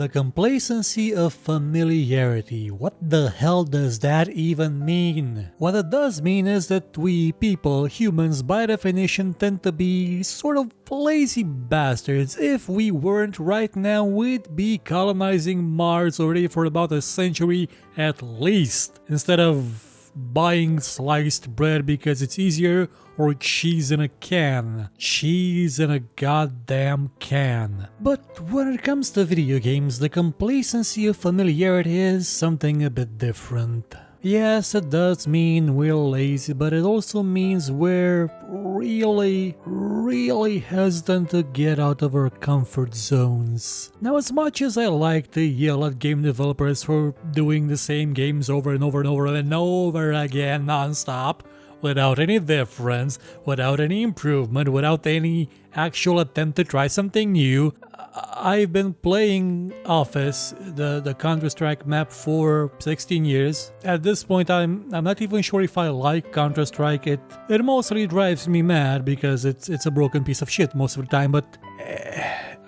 The complacency of familiarity. What the hell does that even mean? What it does mean is that we people, humans, by definition tend to be sort of lazy bastards. If we weren't right now, we'd be colonizing Mars already for about a century at least, instead of buying sliced bread because it's easier, or cheese in a can. Cheese in a goddamn can. But when it comes to video games, the complacency of familiarity is something a bit different. Yes, it does mean we're lazy, but it also means we're really hesitant to get out of our comfort zones. Now, as much as I like to yell at game developers for doing the same games over and over and over and over again non-stop, without any difference, without any improvement, without any actual attempt to try something new, I've been playing Office, the Counter-Strike map, for 16 years. At this point, I'm not even sure if I like Counter-Strike. It mostly drives me mad because it's a broken piece of shit most of the time, but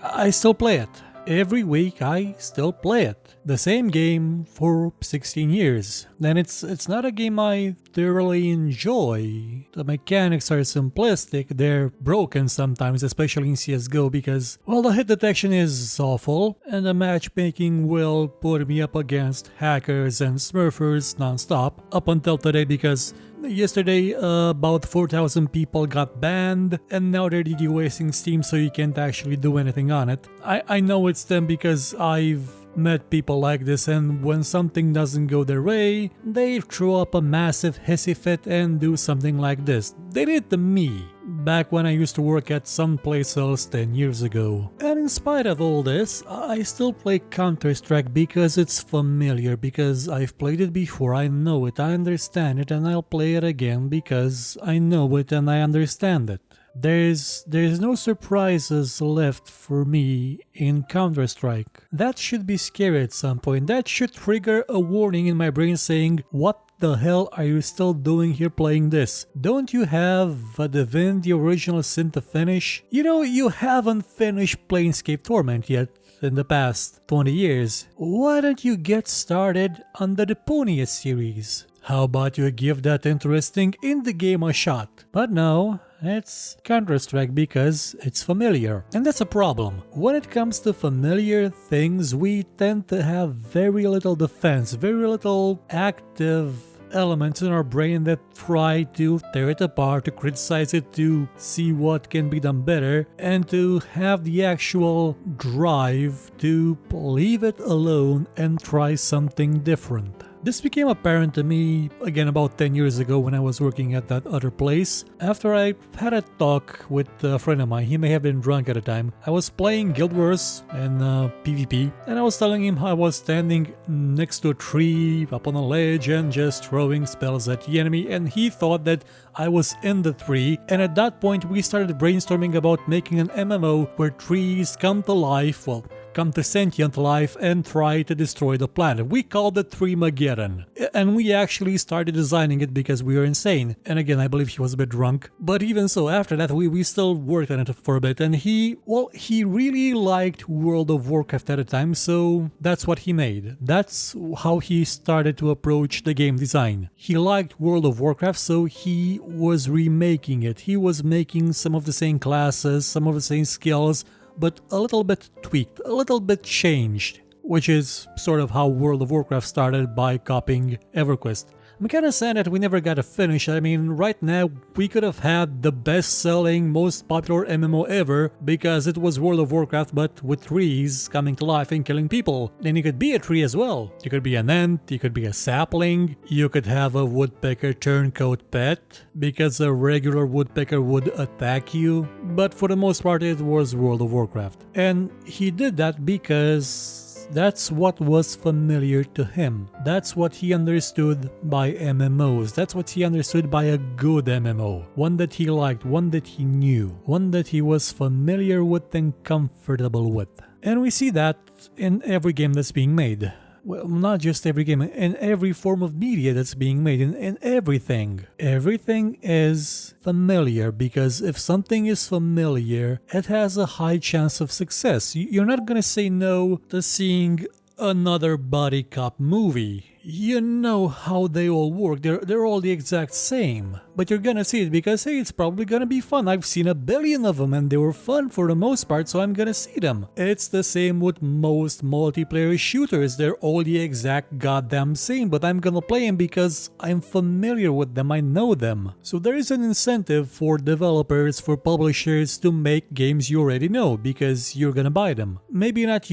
I still play it. Every week I still play it. The same game for 16 years. And it's not a game I thoroughly enjoy. The mechanics are simplistic, they're broken sometimes, especially in CSGO, because, well, the hit detection is awful, and the matchmaking will put me up against hackers and smurfers non-stop up until today, because yesterday about 4,000 people got banned, and now they're DDoSing Steam so you can't actually do anything on it. I know it's them because I've met people like this, and when something doesn't go their way, they throw up a massive hissy fit and do something like this. They did it to me back when I used to work at some place else 10 years ago. And in spite of all this, I still play Counter-Strike because it's familiar, because I've played it before, I know it, I understand it, and I'll play it again because I know it and I understand it. There's no surprises left for me in Counter-Strike. That should be scary at some point. That should trigger a warning in my brain saying, what the hell are you still doing here playing this? Don't you have a Divinity Original Sin to finish? You know, you haven't finished Planescape Torment yet in the past 20 years. Why don't you get started on the Deponia series? How about you give that interesting indie game a shot? But no, it's Counter-Strike because it's familiar. And that's a problem. When it comes to familiar things, we tend to have very little defense, very little active elements in our brain that try to tear it apart, to criticize it, to see what can be done better, and to have the actual drive to leave it alone and try something different. This became apparent to me again about 10 years ago when I was working at that other place. After I had a talk with a friend of mine, he may have been drunk at the time. I was playing Guild Wars and PvP, and I was telling him how I was standing next to a tree up on a ledge and just throwing spells at the enemy, and he thought that I was in the tree. And at that point we started brainstorming about making an MMO where trees come to life, well, come to sentient life and try to destroy the planet. We called it Treemageddon. And we actually started designing it because we were insane. And again, I believe he was a bit drunk. But even so, after that, we still worked on it for a bit. And he really liked World of Warcraft at the time, so that's what he made. That's how he started to approach the game design. He liked World of Warcraft, so he was remaking it. He was making some of the same classes, some of the same skills, but a little bit tweaked, a little bit changed, which is sort of how World of Warcraft started, by copying EverQuest. I'm kinda sad that we never got a finish. I mean, right now we could have had the best-selling, most popular MMO ever because it was World of Warcraft but with trees coming to life and killing people. And you could be a tree as well. You could be an ant, you could be a sapling, you could have a woodpecker turncoat pet because a regular woodpecker would attack you. But for the most part it was World of Warcraft. And he did that because that's what was familiar to him. That's what he understood by MMOs. That's what he understood by a good MMO. One that he liked, one that he knew, one that he was familiar with and comfortable with. And we see that in every game that's being made. Well, not just every game, in every form of media that's being made, in everything. Everything is familiar, because if something is familiar, it has a high chance of success. You're not gonna say no to seeing another body cop movie. You know how they all work. They're all the exact same. But you're gonna see it because, hey, it's probably gonna be fun. I've seen a billion of them and they were fun for the most part, so I'm gonna see them. It's the same with most multiplayer shooters. They're all the exact goddamn same, but I'm gonna play them because I'm familiar with them. I know them. So there is an incentive for developers, for publishers to make games you already know because you're gonna buy them. Maybe not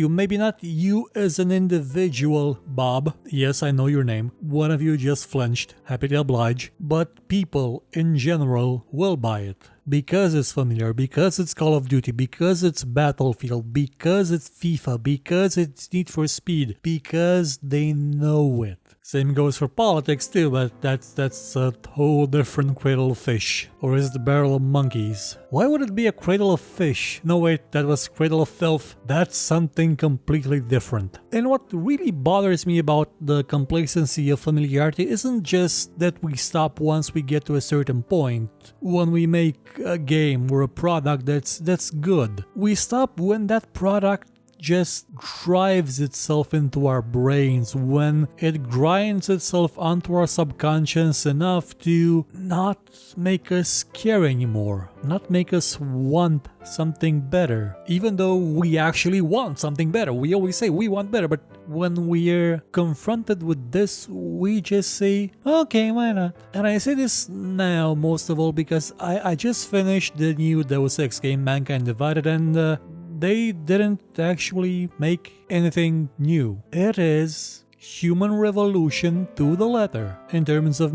you as an individual, Bob. Yes, I know your name. One of you just flinched. Happy to oblige. But people in general will buy it. Because it's familiar, because it's Call of Duty, because it's Battlefield, because it's FIFA, because it's Need for Speed, because they know it. Same goes for politics too, but that's a whole different cradle of fish. Or is it the barrel of monkeys? Why would it be a cradle of fish? No wait, that was cradle of filth. That's something completely different. And what really bothers me about the complacency of familiarity isn't just that we stop once we get to a certain point. When we make a game or a product that's good. We stop when that product just drives itself into our brains, when it grinds itself onto our subconscious enough to not make us care anymore, not make us want something better, even though we actually want something better. We always say we want better, but when we're confronted with this, we just say, okay, why not? And I say this now most of all because I just finished the new Deus Ex game, Mankind Divided, and they didn't actually make anything new. It is human revolution to the letter in terms of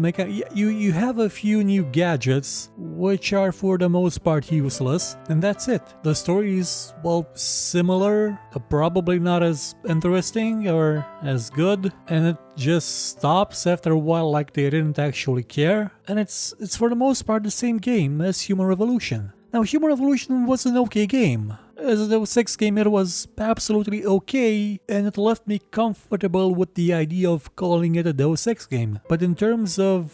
you have a few new gadgets which are for the most part useless, and that's it. The story is, well, similar, probably not as interesting or as good, and it just stops after a while like they didn't actually care, and it's for the most part the same game as Human Revolution. Now, Human Revolution was an okay game. As a Deus Ex game, it was absolutely okay, and it left me comfortable with the idea of calling it a Deus Ex game. But in terms of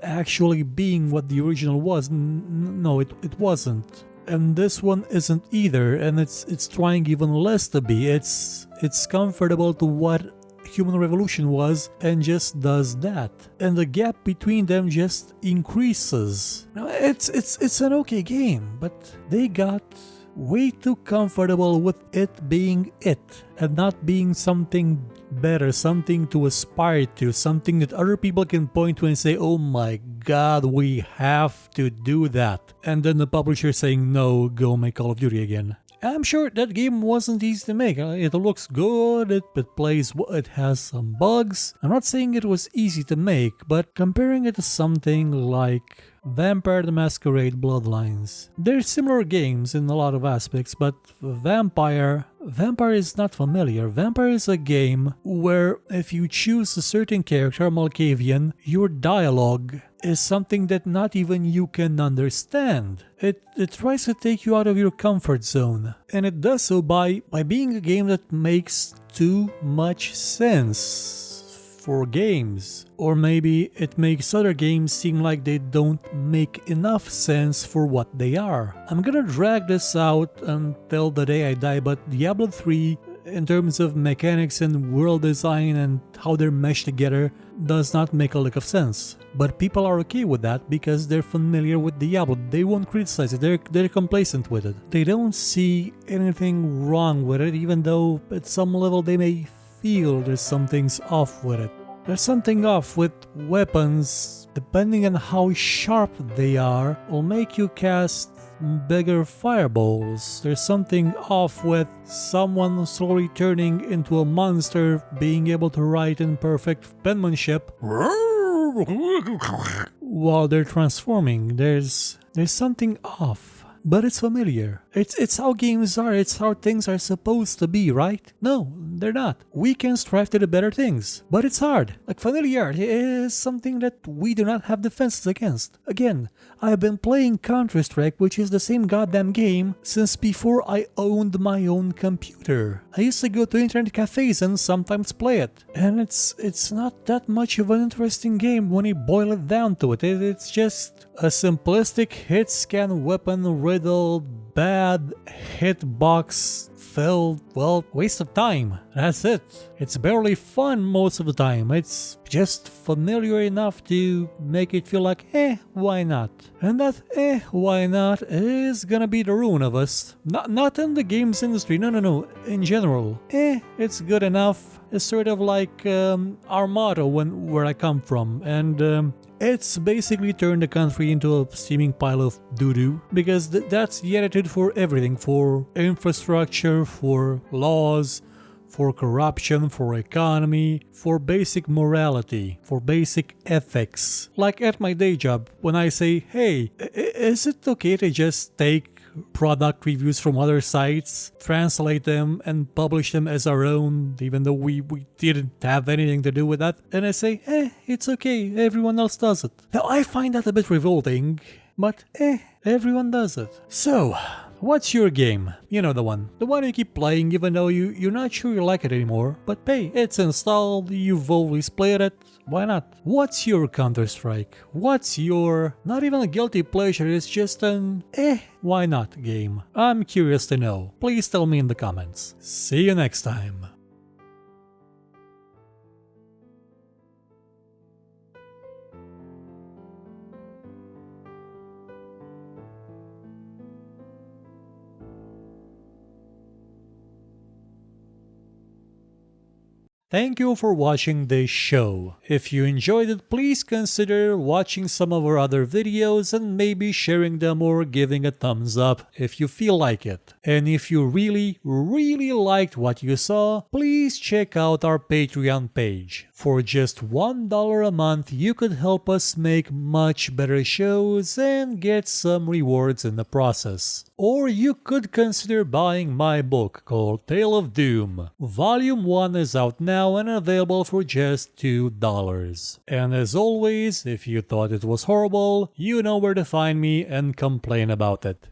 actually being what the original was, no, it wasn't. And this one isn't either, and it's trying even less to be. It's comfortable to what Human Revolution was and just does that, and the gap between them just increases. Now, it's an okay game, but they got way too comfortable with it being it and not being something better, something to aspire to, something that other people can point to and say, oh my god, we have to do that, and then the publisher saying, no, go make Call of Duty again. I'm sure that game wasn't easy to make. It looks good, it plays, it has some bugs. I'm not saying it was easy to make, but comparing it to something like Vampire the Masquerade Bloodlines. They're similar games in a lot of aspects, but Vampire is not familiar. Vampire is a game where if you choose a certain character, Malkavian, your dialogue is something that not even you can understand. It tries to take you out of your comfort zone, and it does so by being a game that makes too much sense for games. Or maybe it makes other games seem like they don't make enough sense for what they are. I'm gonna drag this out until the day I die, but Diablo 3, in terms of mechanics and world design and how they're meshed together, does not make a lick of sense. But people are okay with that because they're familiar with Diablo. They won't criticize it, they're complacent with it. They don't see anything wrong with it, even though at some level they may feel there's something's off with it. There's something off with weapons, depending on how sharp they are, will make you cast bigger fireballs. There's something off with someone slowly turning into a monster being able to write in perfect penmanship while they're transforming. There's something off. But it's familiar. It's how games are, it's how things are supposed to be, right? No, they're not. We can strive to do better things, but it's hard. Like, familiarity is something that we do not have defenses against. Again, I've been playing Counter-Strike, which is the same goddamn game, since before I owned my own computer. I used to go to internet cafes and sometimes play it. And it's not that much of an interesting game when you boil it down to it. It's just a simplistic hit-scan weapon riddled, bad hitbox filled, well, waste of time. That's it. It's barely fun most of the time. It's just familiar enough to make it feel like, why not? And that why not is gonna be the ruin of us. Not in the games industry, no, in general. It's good enough. It's sort of like our motto where I come from, and it's basically turned the country into a steaming pile of doo-doo, because that's the attitude for everything, for infrastructure, for laws, for corruption, for economy, for basic morality, for basic ethics. Like at my day job, when I say, hey, is it okay to just take product reviews from other sites, translate them, and publish them as our own, even though we didn't have anything to do with that? And I say, it's okay, everyone else does it. Now, I find that a bit revolting, but everyone does it. So, what's your game? You know the one. The one you keep playing even though you're not sure you like it anymore. But hey, it's installed, you've always played it, why not? What's your Counter-Strike? What's your, not even a guilty pleasure, it's just an why not game? I'm curious to know. Please tell me in the comments. See you next time. Thank you for watching this show. If you enjoyed it, please consider watching some of our other videos and maybe sharing them or giving a thumbs up if you feel like it. And if you really liked what you saw, please check out our Patreon page. For just $1 a month, you could help us make much better shows and get some rewards in the process. Or you could consider buying my book called Tale of Doom. Volume 1 is out now and available for just $2. And as always, if you thought it was horrible, you know where to find me and complain about it.